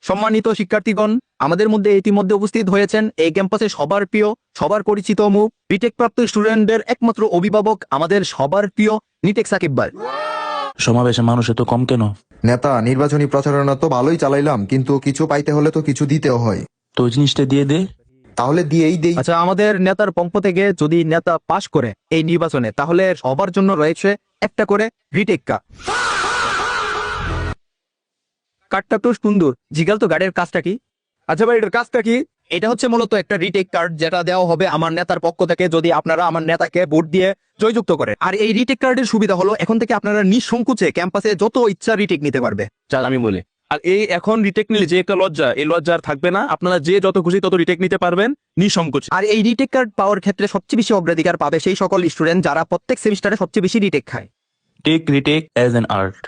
সম্মানিত শিক্ষার্থীগণ, আমাদের মধ্যে ইতিমধ্যে উপস্থিত হয়েছেন এই ক্যাম্পাসে সবার প্রিয়, সবার পরিচিত মুখ, বিটেক প্রাপ্ত স্টুডেন্টদের একমাত্র অভিভাবক, আমাদের সবার প্রিয় নিটেক সাকিব ভাই। সমাবেশে মানুষ এত কম কেন? নেতা, নির্বাচনী প্রচারণা তো ভালোই চালাইলাম, কিন্তু কিছু পাইতে হলে তো কিছু দিতেও হয়। তো ওই জিনিসটা দিয়ে দে। তাহলে দিয়েই দেই। আচ্ছা, আমাদের নেতার পক্ষ থেকে যদি নেতা পাশ করে এই নির্বাচনে, তাহলে সবার জন্য রয়েছে একটা করে বিটেক কার্ড। কার্ডটা তো সুন্দর, জিগাল তো গাড়ির কাজটা কি? আচ্ছা ভাই, এটার কাজটা কি? এটা হচ্ছে মূলত একটা রিটেক কার্ড, যেটা দেওয়া হবে আমার নেতার পক্ষ থেকে যদি আপনারা আমার নেতাকে ভোট দিয়ে জয়যুক্ত করেন। আর এই রিটেক কার্ডের সুবিধা হলো এখন থেকে আপনারা নিঃসংকোচে ক্যাম্পাসে যত ইচ্ছা রিটেক নিতে পারবে। চল আমি বলি, আর এই এখন রিটেক নিলে যে একটা লজ্জা, এই লজ্জা আর থাকবে না। আপনারা যে যত খুশি তত রিটেক নিতে পারবেন নিঃসংকোচে। আর এই রিটেক কার্ড পাওয়ার ক্ষেত্রে সবচেয়ে বেশি অগ্রাধিকার পাবে সেই সকল স্টুডেন্ট যারা প্রত্যেক সেমিস্টারে সবচেয়ে বেশি রিটেক খায়। Take retake as an art.